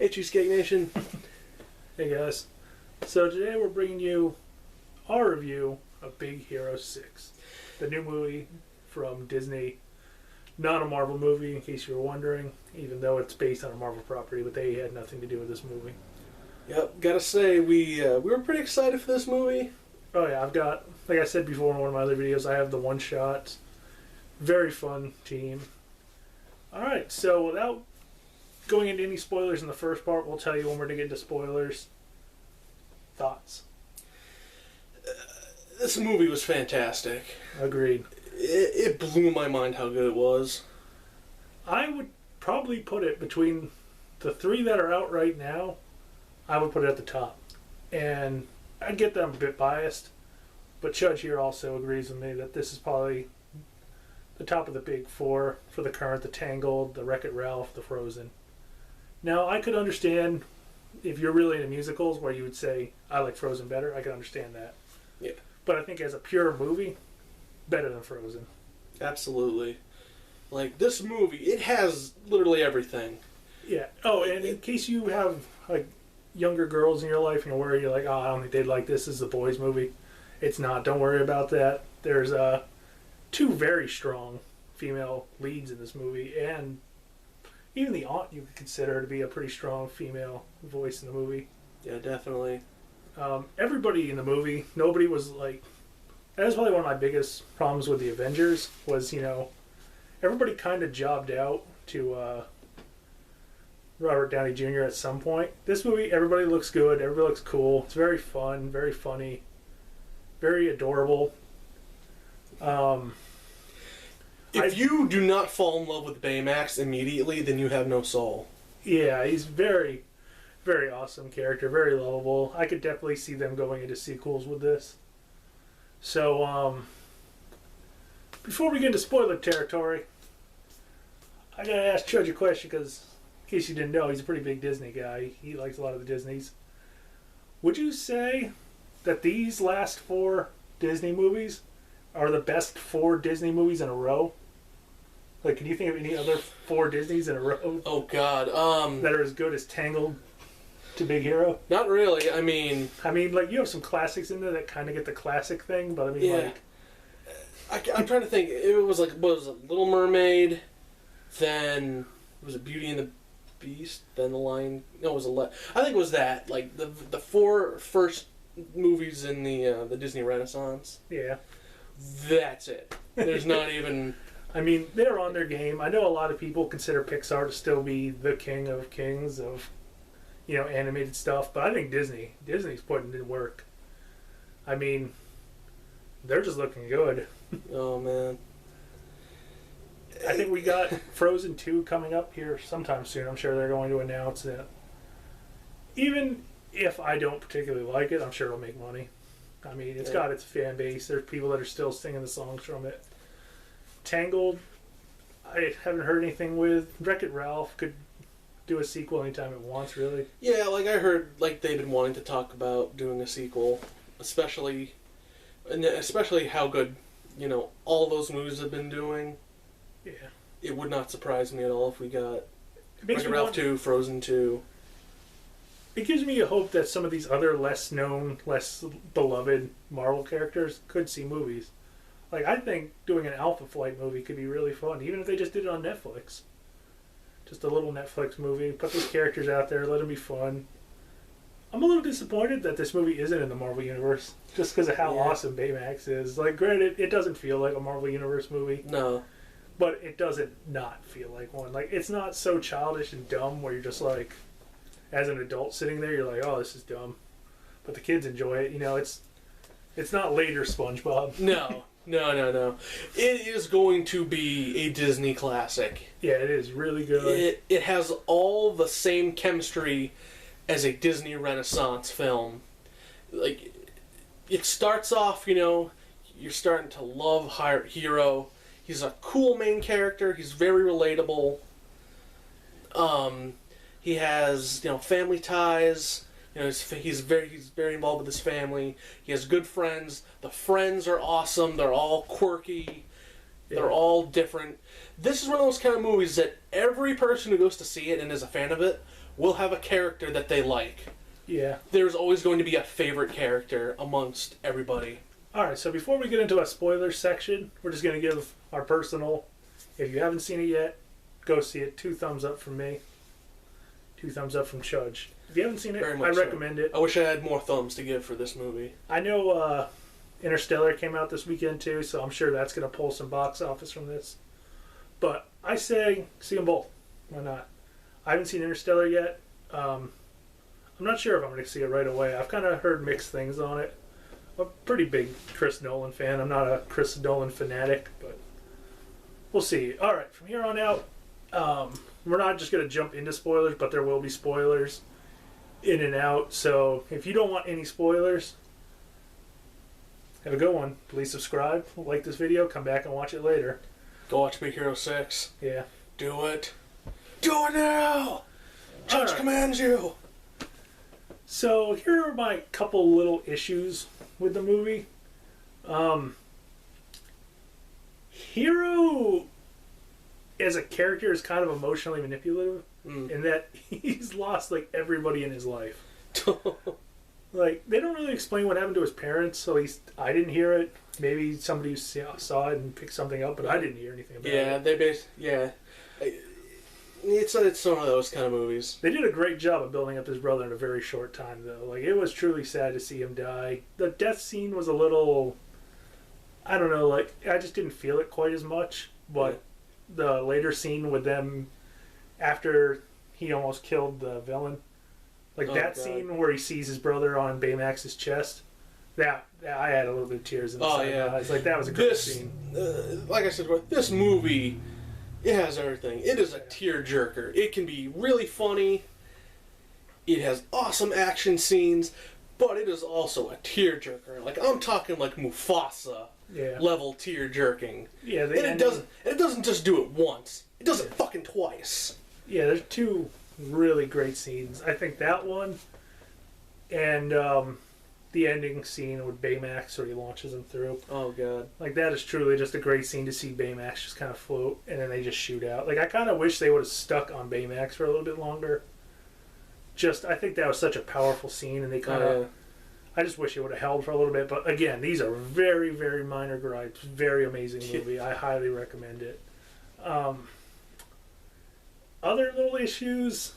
Hey, Cheesecake Nation. Hey guys. So today we're bringing you our review of Big Hero 6, the new movie from Disney. Not a Marvel movie, in case you were wondering, even though it's based on a Marvel property, but they had nothing to do with this movie. Yep, gotta say, we were pretty excited for this movie. Oh yeah, I've got, like I said before in one of my other videos, I have the one shot. Very fun team. Alright, so without going into any spoilers in the first part, we'll tell you when we're to get into spoilers. Thoughts? This movie was fantastic. Agreed. It blew my mind how good it was. I would probably put it between the three that are out right now. I would put it at the top. And I get that I'm a bit biased, but Judge here also agrees with me that this is probably the top of the big four for the current, the Tangled, the Wreck-It Ralph, the Frozen. Now, I could understand if you're really into musicals where you would say, I like Frozen better. I could understand that. Yeah. But I think as a pure movie, better than Frozen. Absolutely. Like, this movie, it has literally everything. Yeah. Oh, and in case you have, like, younger girls in your life, where you're like, oh, I don't think they'd like this is the boys' movie. It's not. Don't worry about that. There's two very strong female leads in this movie, and even the aunt you could consider to be a pretty strong female voice in the movie. Yeah, definitely. Everybody in the movie, nobody was like... That was probably one of my biggest problems with the Avengers, was, everybody kind of jobbed out to Robert Downey Jr. at some point. This movie, everybody looks good, everybody looks cool. It's very fun, very funny, very adorable. If you do not fall in love with Baymax immediately, then you have no soul. Yeah, he's very, very awesome character, very lovable. I could definitely see them going into sequels with this. So, before we get into spoiler territory, I gotta ask Judge a question because, in case you didn't know, he's a pretty big Disney guy. He likes a lot of the Disneys. Would you say that these last four Disney movies are the best four Disney movies in a row? Like, can you think of any other four Disneys in a row? Oh, God. That are as good as Tangled to Big Hero? Not really. I mean, like, you have some classics in there that kind of get the classic thing, but I mean, yeah. I'm trying to think. It was like, what was it? Little Mermaid, then, was it Beauty and the Beast, then The Lion... No, it was I think it was that. Like, the four first movies in the Disney Renaissance. Yeah. That's it. There's not even... I mean, they're on their game. I know a lot of people consider Pixar to still be the king of kings of, animated stuff, but I think Disney's putting in work. I mean, they're just looking good. Oh, man. I think we got Frozen 2 coming up here sometime soon. I'm sure they're going to announce it. Even if I don't particularly like it, I'm sure it'll make money. I mean, it's got its fan base. There's people that are still singing the songs from it. Tangled, I haven't heard anything with. Wreck-It Ralph could do a sequel anytime it wants, really. Yeah, like I heard, like they've been wanting to talk about doing a sequel, especially how good, all those movies have been doing. Yeah. It would not surprise me at all if we got Wreck-It Ralph 2, Frozen 2. It gives me a hope that some of these other less known, less beloved Marvel characters could see movies. Like, I think doing an Alpha Flight movie could be really fun, even if they just did it on Netflix. Just a little Netflix movie. Put those characters out there, let them be fun. I'm a little disappointed that this movie isn't in the Marvel Universe, just because of how awesome Baymax is. Like, granted, it doesn't feel like a Marvel Universe movie. No. But it doesn't not feel like one. Like, it's not so childish and dumb where you're just like, as an adult sitting there, you're like, oh, this is dumb. But the kids enjoy it. It's not later SpongeBob. No. No. It is going to be a Disney classic. Yeah, it is really good. It has all the same chemistry as a Disney Renaissance film. Like, it starts off, you're starting to love Hero. He's a cool main character. He's very relatable. He has, family ties. He's very involved with his family. He has good friends. The friends are awesome. They're all quirky. They're all different. This is one of those kind of movies that every person who goes to see it and is a fan of it will have a character that they like. Yeah. There's always going to be a favorite character amongst everybody. Alright, so before we get into a spoiler section, we're just going to give our personal, if you haven't seen it yet, go see it. 2 thumbs up from me. 2 thumbs up from Chudge. If you haven't seen it, I recommend it. I wish I had more thumbs to give for this movie. I know Interstellar came out this weekend too, so I'm sure that's going to pull some box office from this. But I say see them both. Why not? I haven't seen Interstellar yet. I'm not sure if I'm going to see it right away. I've kind of heard mixed things on it. I'm a pretty big Chris Nolan fan. I'm not a Chris Nolan fanatic, but we'll see. All right, from here on out, we're not just going to jump into spoilers, but there will be spoilers in and out. So if you don't want any spoilers, have a good one. Please subscribe, like this video, come back and watch it later. Go watch Big Hero 6. Yeah. Do it. Do it now! Judge commands you! So here are my couple little issues with the movie. Hero as a character is kind of emotionally manipulative in that he's lost like everybody in his life. Like they don't really explain what happened to his parents, at least I didn't hear it. Maybe somebody saw it and picked something up, but I didn't hear anything about it. It's one of those kind of movies. They did a great job of building up his brother in a very short time, though. Like, it was truly sad to see him die. The death scene was a little... I don't know, like, I just didn't feel it quite as much. But the later scene with them after he almost killed the villain, like scene where he sees his brother on Baymax's chest, that I had a little bit of tears in the side of my eyes. Like, that was a great scene. Like I said, this movie... It has everything. It is a tearjerker. It can be really funny. It has awesome action scenes, but it is also a tearjerker. Like I'm talking like Mufasa level tearjerking. Yeah, it doesn't just do it once. It does it fucking twice. Yeah, there's 2 really great scenes. I think that one and the ending scene with Baymax where he launches him through. Oh, God. Like, that is truly just a great scene to see Baymax just kind of float, and then they just shoot out. Like, I kind of wish they would have stuck on Baymax for a little bit longer. I think that was such a powerful scene, and they kind of... I just wish it would have held for a little bit, but again, these are very, very minor gripes. Very amazing movie. I highly recommend it. Other little issues...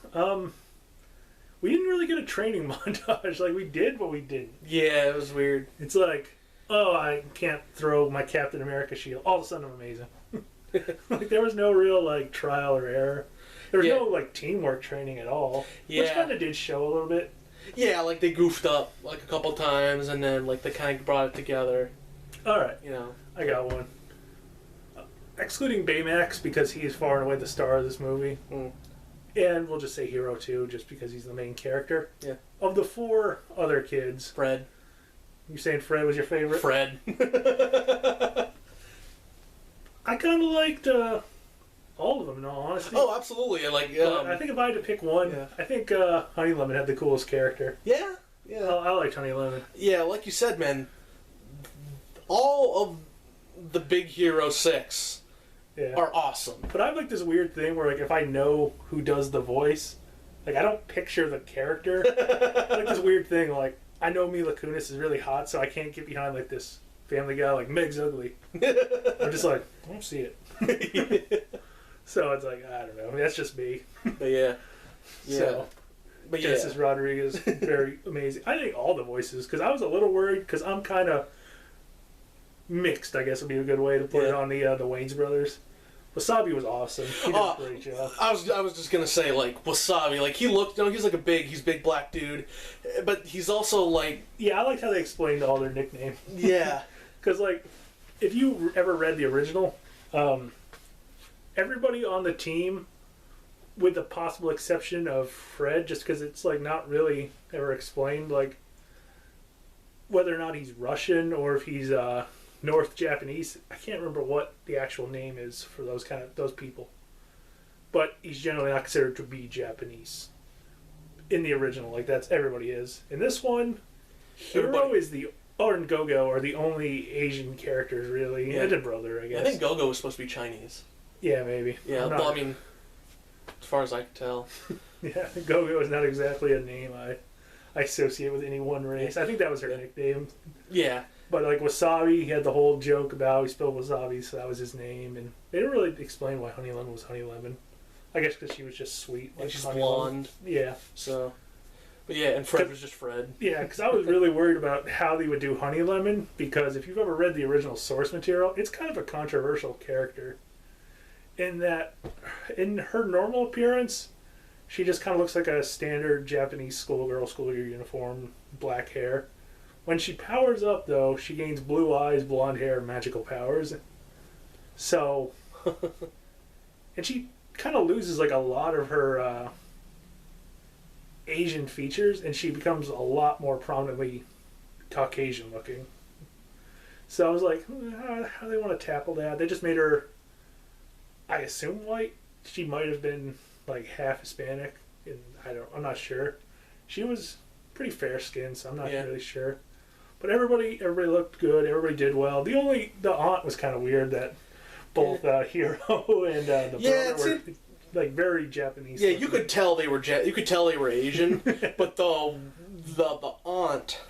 we didn't really get a training montage. Like, we did, but we didn't. Yeah, it was weird. It's like, oh, I can't throw my Captain America shield. All of a sudden, I'm amazing. Like, there was no real, like, trial or error. There was no, like, teamwork training at all. Yeah. Which kind of did show a little bit. Yeah, like, they goofed up, like, a couple times, and then, like, they kind of brought it together. All right. You know. I got one. Excluding Baymax, because he is far and away the star of this movie. And we'll just say Hero too, just because he's the main character. Yeah. Of the 4 other kids... Fred. You saying Fred was your favorite? Fred. I kind of liked all of them, in all honesty. Oh, absolutely. I think if I had to pick one, I think Honey Lemon had the coolest character. Yeah. I liked Honey Lemon. Yeah, like you said, man, all of the Big Hero 6... are awesome. But I have like this weird thing where like if I know who does the voice, like I don't picture the character. Like this weird thing like I know Mila Kunis is really hot, so I can't get behind like this Family Guy like Meg's ugly. I'm just like I don't see it. So it's like I don't know. That's just me. But yeah. So, but Genesis Rodriguez very amazing. I think all the voices because I was a little worried because I'm kind of mixed. I guess would be a good way to put it on the Wayans brothers. Wasabi was awesome. He did a great job. I was just gonna say like Wasabi, like he looked, he's like he's big black dude, but he's also like I liked how they explained all their nicknames. Yeah, because like if you ever read the original, everybody on the team, with the possible exception of Fred, just because it's like not really ever explained like whether or not he's Russian or if he's North Japanese. I can't remember what the actual name is for those people, but he's generally not considered to be Japanese in the original. Like that's everybody is in this one. Hero is the Owen and Go-Go are the only Asian characters, really. Yeah. And a brother, I guess. I think Go-Go was supposed to be Chinese. Yeah, maybe. Yeah, well, I mean, as far as I can tell. Yeah, Go-Go is not exactly a name I associate with any one race. I think that was her nickname. Yeah. But like Wasabi, he had the whole joke about he spelled wasabi, so that was his name. And they didn't really explain why Honey Lemon was Honey Lemon. I guess because she was just sweet. Like she's Honey blonde. Lemon. Yeah. So, but yeah, and Fred was just Fred. Yeah, because I was really worried about how they would do Honey Lemon, because if you've ever read the original source material, it's kind of a controversial character. In that, in her normal appearance, she just kind of looks like a standard Japanese schoolgirl, school year uniform, black hair. When she powers up, though, she gains blue eyes, blonde hair, and magical powers. So, and she kind of loses like a lot of her Asian features, and she becomes a lot more prominently Caucasian looking. So I was like, how do they want to tackle that? They just made her, I assume, white. She might have been like half Hispanic, and I'm not sure. She was pretty fair skinned, so I'm not really sure. But everybody looked good. Everybody did well. The aunt was kind of weird that both Hero and the brother were like very Japanese. Yeah, you could tell they were Asian, but the aunt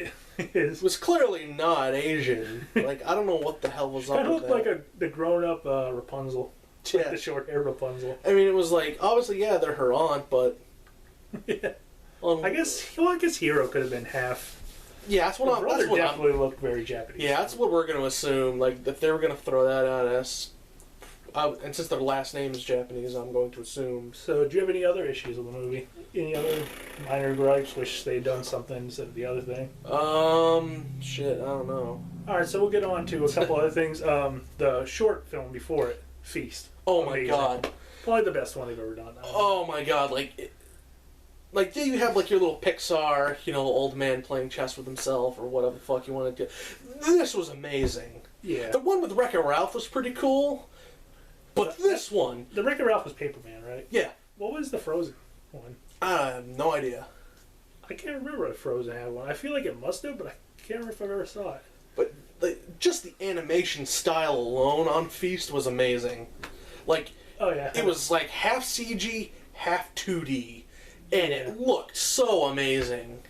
was clearly not Asian. Like, I don't know what the hell was up with that. It looked like the grown up Rapunzel. Yeah. Like the short hair Rapunzel. I mean, it was like, obviously, yeah, they're her aunt, but yeah. I guess Hero could have been half. Yeah, that's what definitely looked very Japanese. Yeah, that's what we're going to assume. Like, if they were going to throw that at us, and since their last name is Japanese, I'm going to assume. So, do you have any other issues with the movie? Any other minor gripes? Wish they'd done something instead of the other thing? Shit, I don't know. All right, so we'll get on to a couple other things. The short film before it, Feast. Oh Amazing. My god. Probably the best one they've ever done. Oh my god, like, do you have, like, your little Pixar, you know, old man playing chess with himself, or whatever the fuck you want to do. This was amazing. Yeah. The one with Wreck-It Ralph was pretty cool, but this one... The Wreck-It Ralph was Paper Man, right? Yeah. What was the Frozen one? I have no idea. I can't remember if Frozen had one. I feel like it must have, but I can't remember if I've ever saw it. But just the animation style alone on Feast was amazing. Like, oh yeah, it was like half CG, half 2D. And it looked so amazing.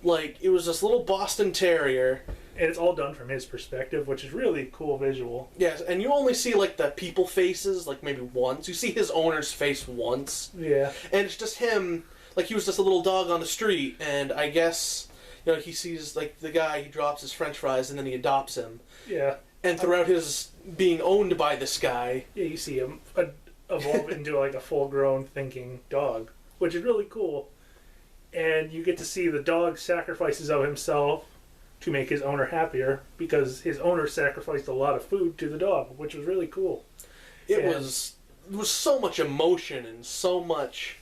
Like, it was this little Boston Terrier. And it's all done from his perspective, which is really cool visual. Yes, and you only see, like, the people faces, like, maybe once. You see his owner's face once. Yeah. And it's just him, like, he was just a little dog on the street, and I guess, you know, he sees, like, the guy, he drops his french fries, and then he adopts him. Yeah. And throughout his being owned by this guy... Yeah, you see him evolve into, like, a full-grown thinking dog, which is really cool. And you get to see the dog sacrifices of himself to make his owner happier, because his owner sacrificed a lot of food to the dog, which was really cool. There was so much emotion and so much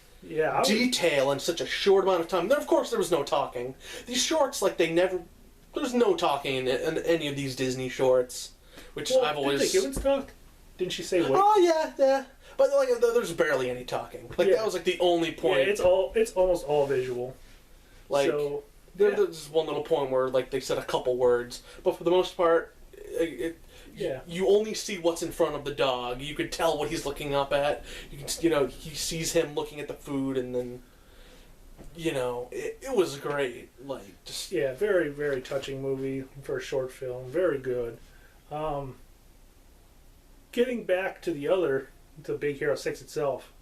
detail in such a short amount of time. Of course, there was no talking. These shorts, like, there's no talking in any of these Disney shorts, which I've always... Didn't the humans talk? Didn't she say wait? Oh, yeah. But, like, there's barely any talking. Like, that was, like, the only point. Yeah, it's almost all visual. Like, there's one little point where, like, they said a couple words. But for the most part, you only see what's in front of the dog. You could tell what he's looking up at. You can, you know, he sees him looking at the food, and then, you know, it was great. Like, just... Yeah, very, very touching movie for a short film. Very good. Getting back to to Big Hero 6 itself,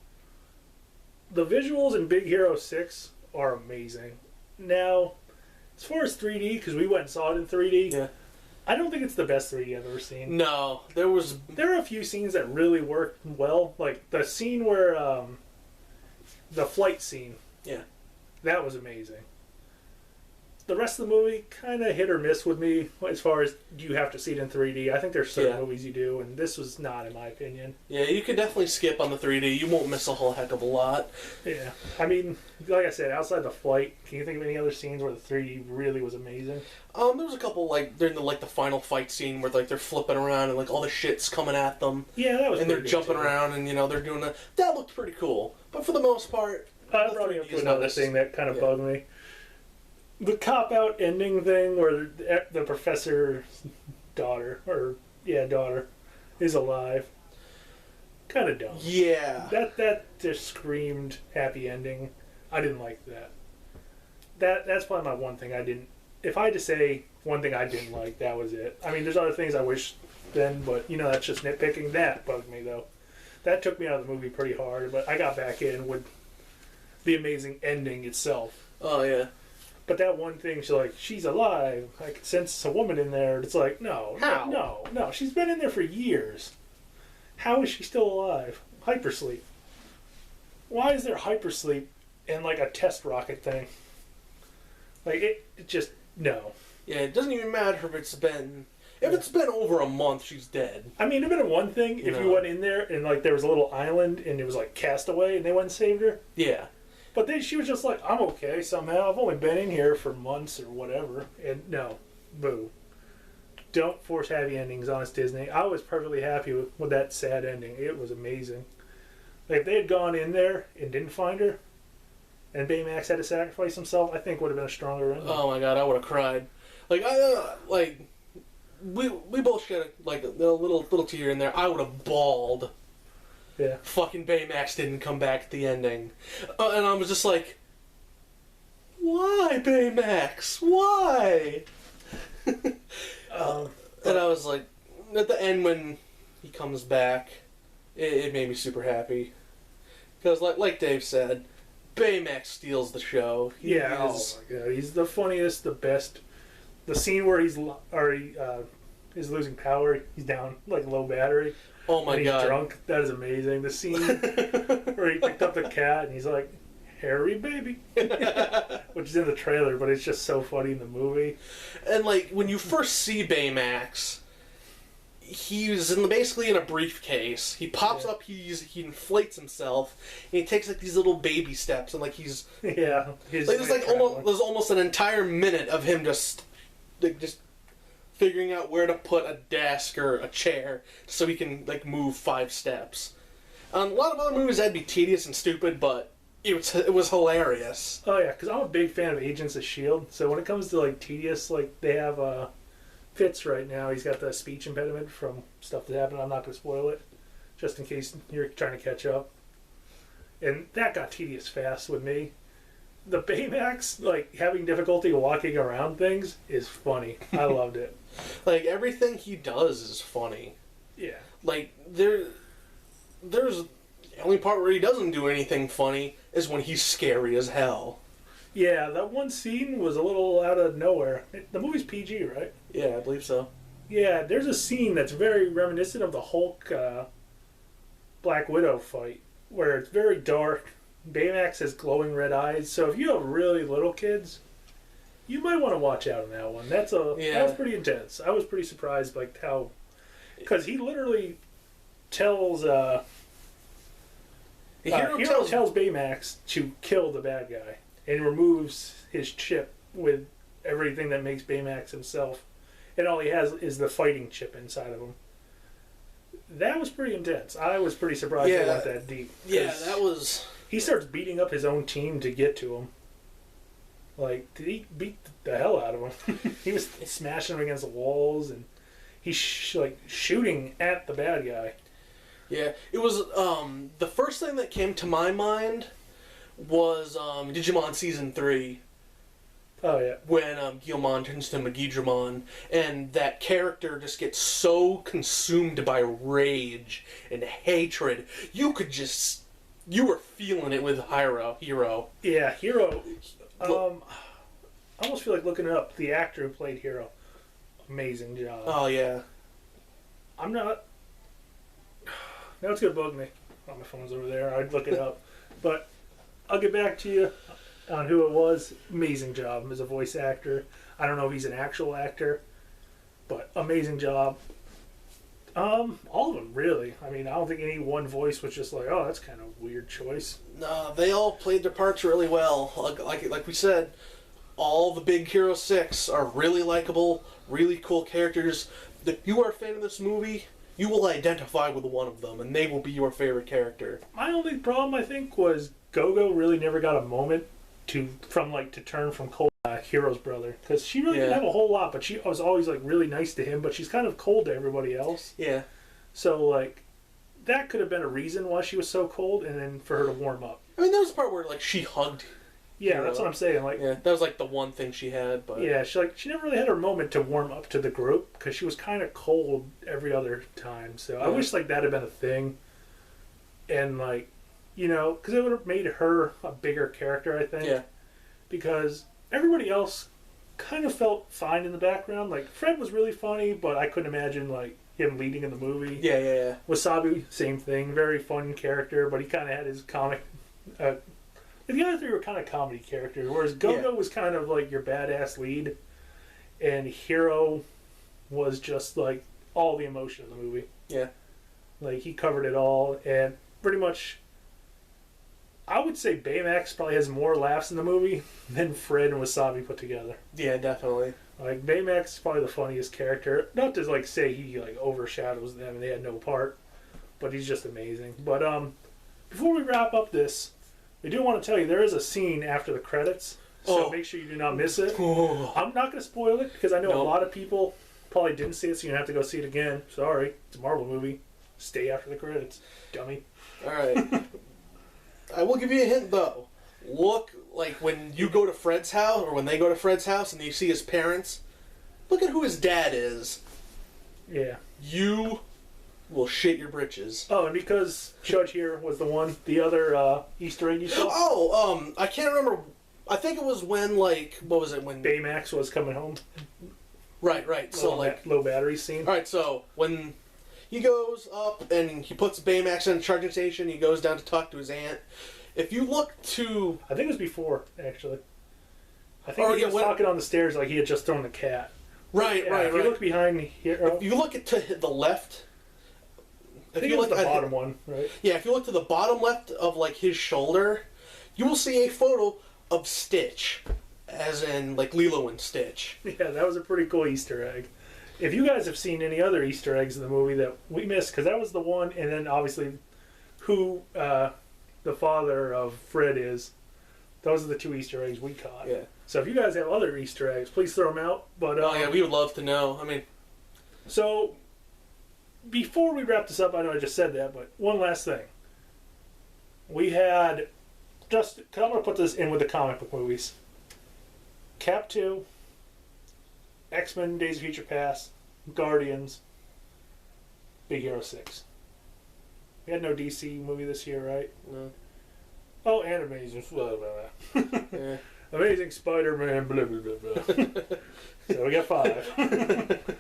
the visuals in Big Hero 6 are amazing. Now, as far as 3D, because we went and saw it in 3D, I don't think it's the best 3D I've ever seen. No, there are a few scenes that really worked well, like the scene where the flight scene. Yeah, that was amazing. The rest of the movie kind of hit or miss with me as far as do you have to see it in 3D. I think there's certain movies you do, and this was not, in my opinion. Yeah, you could definitely skip on the 3D. You won't miss a whole heck of a lot. Yeah. I mean, like I said, outside the flight, can you think of any other scenes where the 3D really was amazing? There was a couple, like, during the final fight scene where, like, they're flipping around and, like, all the shit's coming at them. Yeah, that was and they're jumping around and, you know, they're doing that. That looked pretty cool. But for the most part, I brought up to another thing that kind of bugged me. the cop-out ending thing where the professor's daughter, daughter, is alive. Kind of dumb. Yeah. That just screamed happy ending. I didn't like that. That's probably my one thing I didn't... If I had to say one thing I didn't like, that was it. I mean, there's other things I wish then, but, that's just nitpicking. That bugged me, though. That took me out of the movie pretty hard, but I got back in with the amazing ending itself. Oh, yeah. But that one thing, she's alive. I could sense a woman in there. It's like, no. How? No. She's been in there for years. How is she still alive? Hypersleep. Why is there hypersleep in, a test rocket thing? It just, no. Yeah, it doesn't even matter if it's been... If it's been over a month, she's dead. I mean, it'd have been one thing if you went in there and, there was a little island and it was, Castaway and they went and saved her. Yeah. But then she was just like, I'm okay somehow. I've only been in here for months or whatever. And no. Boo. Don't force happy endings on us, Disney. I was perfectly happy with that sad ending. It was amazing. If they had gone in there and didn't find her, and Baymax had to sacrifice himself, I think would have been a stronger ending. Oh my god, I would have cried. We both shed a little tear in there. I would have bawled. Yeah. Fucking Baymax didn't come back at the ending. And I was just like, why, Baymax? Why? And I was like, at the end when he comes back, it made me super happy. Because, like Dave said, Baymax steals the show. Oh my god, he's the funniest, the best. The scene where he's losing power, he's down, low battery. Oh my god. He's drunk, that is amazing. The scene where he picked up the cat and he's like, hairy baby. Which is in the trailer, but it's just so funny in the movie. And, when you first see Baymax, he's basically in a briefcase. He pops up, he inflates himself, and he takes, these little baby steps, and, he's... Yeah. There's almost an entire minute of him just figuring out where to put a desk or a chair so he can, move 5 steps. A lot of other movies, that'd be tedious and stupid, but... It was hilarious. Oh, yeah, because I'm a big fan of Agents of S.H.I.E.L.D., so when it comes to, tedious, they have, Fitz right now, he's got the speech impediment from stuff that happened. I'm not going to spoil it, just in case you're trying to catch up. And that got tedious fast with me. The Baymax, having difficulty walking around things is funny. I loved it. Everything he does is funny. Yeah. There's... The only part where he doesn't do anything funny is when he's scary as hell. Yeah, that one scene was a little out of nowhere. The movie's PG, right? Yeah, I believe so. Yeah, there's a scene that's very reminiscent of the Hulk Black Widow fight, where it's very dark. Baymax has glowing red eyes, so if you have really little kids, you might want to watch out on that one. That was pretty intense. I was pretty surprised how... Because he literally tells... Hero tells Baymax to kill the bad guy and removes his chip with everything that makes Baymax himself. And all he has is the fighting chip inside of him. That was pretty intense. I was pretty surprised it went that deep. Yeah, that was... He starts beating up his own team to get to him. He beat the hell out of him. He was smashing him against the walls, and he's shooting at the bad guy. Yeah, it was, the first thing that came to my mind was, Digimon Season 3. Oh, yeah. When, Guilmon turns to Magidramon, and that character just gets so consumed by rage and hatred, you were feeling it with Hero. Yeah, Hero, I almost feel like looking it up. The actor who played Hero, amazing job. Oh, yeah. I'm not... Now it's going to bug me. Oh, my phone's over there. I'd look it up. But I'll get back to you on who it was. Amazing job as a voice actor. I don't know if he's an actual actor, but amazing job. All of them, really. I mean, I don't think any one voice was just oh, that's kind of a weird choice. No, they all played their parts really well. Like we said, all the big Hero 6 are really likable, really cool characters. If you are a fan of this movie, you will identify with one of them, and they will be your favorite character. My only problem, I think, was Gogo really never got a moment to turn from Cold Eye. Baymax, Hero's brother, because she really didn't have a whole lot, but she was always like really nice to him. But she's kind of cold to everybody else. Yeah. So like, that could have been a reason why she was so cold, and then for her to warm up. I mean, there was a part where like she hugged. Yeah, that's what I'm saying. Like, yeah, that was like the one thing she had, but yeah, she never really had her moment to warm up to the group because she was kind of cold every other time. So I wish like that had been a thing, and like, you know, because it would have made her a bigger character, I think. Yeah. Because everybody else kind of felt fine in the background. Like Fred was really funny, but I couldn't imagine like him leading in the movie. Yeah. Wasabi, same thing, very fun character, but he kind of had his comic. The other three were kind of comedy characters, whereas Go-Go was kind of like your badass lead, and Hero was just like all the emotion of the movie. Yeah. Like he covered it all, and pretty much, I would say Baymax probably has more laughs in the movie than Fred and Wasabi put together. Yeah, definitely. Like Baymax is probably the funniest character. Not to like say he like overshadows them and they had no part, but he's just amazing. But before we wrap up this, we do want to tell you there is a scene after the credits, so make sure you do not miss it. I'm not going to spoil it because I know a lot of people probably didn't see it, so you're going to have to go see it again. Sorry, it's a Marvel movie. Stay after the credits, dummy. All right. I will give you a hint though. Look, like when you go to Fred's house, or when they go to Fred's house and you see his parents, look at who his dad is. Yeah. You will shit your britches. Oh, and because Judge here was the other Easter egg you saw? Oh, I can't remember. I think it was when, like, what was it? When Baymax was coming home. Right. So, like, low battery scene. Alright, so when he goes up and he puts Baymax in the charging station, he goes down to talk to his aunt. If you look to... I think it was before, actually. I think he was talking on the stairs like he had just thrown the cat. Right. If you look behind here... If you look to the left... I think you look at the bottom one, right? Yeah, if you look to the bottom left of, like, his shoulder, you will see a photo of Stitch. As in, like, Lilo and Stitch. Yeah, that was a pretty cool Easter egg. If you guys have seen any other Easter eggs in the movie that we missed, because that was the one, and then obviously who the father of Fred is, those are the two Easter eggs we caught. Yeah. So if you guys have other Easter eggs, please throw them out. But yeah, we would love to know. I mean... So... Before we wrap this up, I know I just said that, but one last thing. We had just... I'm going to put this in with the comic book movies. Cap 2, X-Men Days of Future Past, Guardians, Big Hero 6. We had no DC movie this year, right? No. Oh, and Amazing... Blah, blah, blah. Yeah. Amazing Spider-Man, blah, blah, blah, blah. So we got 5.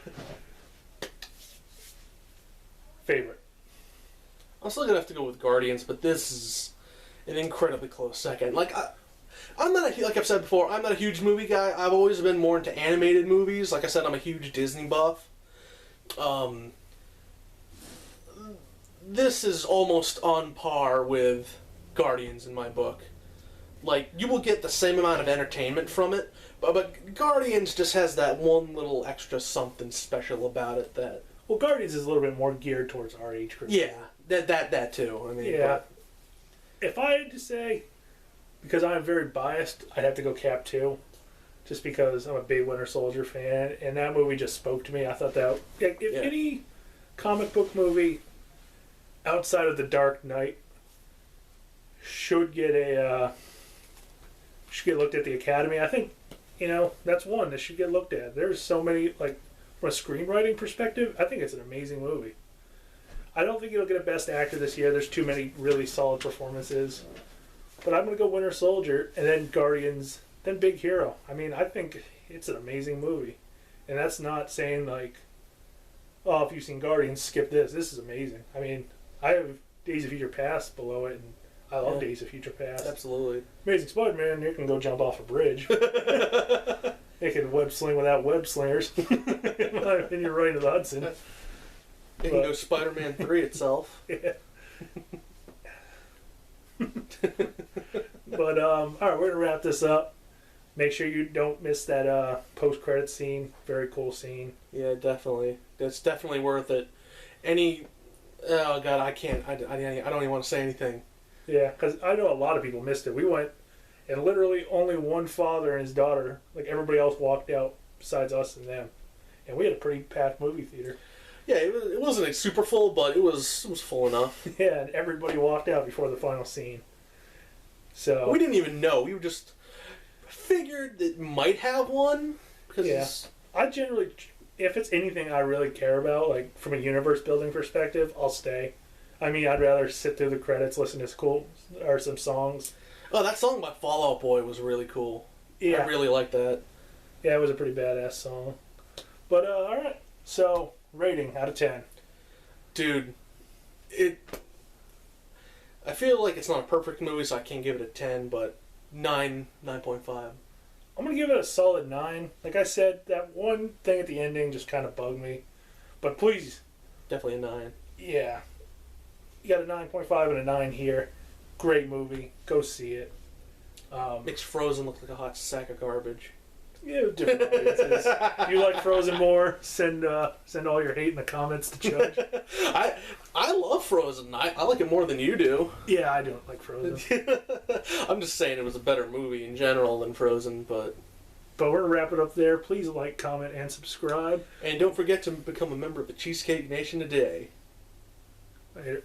Favorite? I'm still gonna have to go with Guardians, but this is an incredibly close second. Like, I'm not like I've said before, I'm not a huge movie guy. I've always been more into animated movies. Like I said, I'm a huge Disney buff. This is almost on par with Guardians in my book. Like, you will get the same amount of entertainment from it, but Guardians just has that one little extra something special about it that... Well, Guardians is a little bit more geared towards our age group. Yeah, that too. I mean, yeah. If I had to say, because I'm very biased, I'd have to go Cap 2, just because I'm a big Winter Soldier fan, and that movie just spoke to me. I thought that if any comic book movie outside of The Dark Knight should get looked at the Academy, I think that's one that should get looked at. There's so many, like, from a screenwriting perspective, I think it's an amazing movie. I don't think it'll get a Best Actor this year. There's too many really solid performances. But I'm going to go Winter Soldier, and then Guardians, then Big Hero. I mean, I think it's an amazing movie. And that's not saying, like, oh, if you've seen Guardians, skip this. This is amazing. I mean, I have Days of Future Past below it, and I love Days of Future Past. Absolutely. Amazing Spider-Man, you can go jump off a bridge. They can web sling without web slingers. In my opinion, right into the Hudson. It can go Spider-Man 3 itself. Yeah. But, alright, we're going to wrap this up. Make sure you don't miss that post-credit scene. Very cool scene. Yeah, definitely. It's definitely worth it. Oh, God, I can't. I don't even want to say anything. Yeah, because I know a lot of people missed it. We went And literally only one father and his daughter, like everybody else walked out besides us and them. And we had a pretty packed movie theater. Yeah, it wasn't like super full, but it was full enough. Yeah, and everybody walked out before the final scene. So we didn't even know. We just figured it might have one. Yeah. I generally, if it's anything I really care about, like from a universe building perspective, I'll stay. I mean, I'd rather sit through the credits, listen to some songs. Oh, that song by Fall Out Boy was really cool. Yeah. I really liked that. Yeah, it was a pretty badass song. But, alright. So, rating out of 10. Dude, I feel like it's not a perfect movie, so I can't give it a 10, but 9.5. I'm going to give it a solid 9. Like I said, that one thing at the ending just kind of bugged me. But please. Definitely a 9. Yeah. You got a 9.5 and a 9 here. Great movie. Go see it. Makes Frozen look like a hot sack of garbage. Yeah, different audiences. If you like Frozen more, send all your hate in the comments to Judge. I love Frozen. I like it more than you do. Yeah, I don't like Frozen. I'm just saying it was a better movie in general than Frozen, but we're going to wrap it up there. Please like, comment, and subscribe. And don't forget to become a member of the Cheesecake Nation today. Later.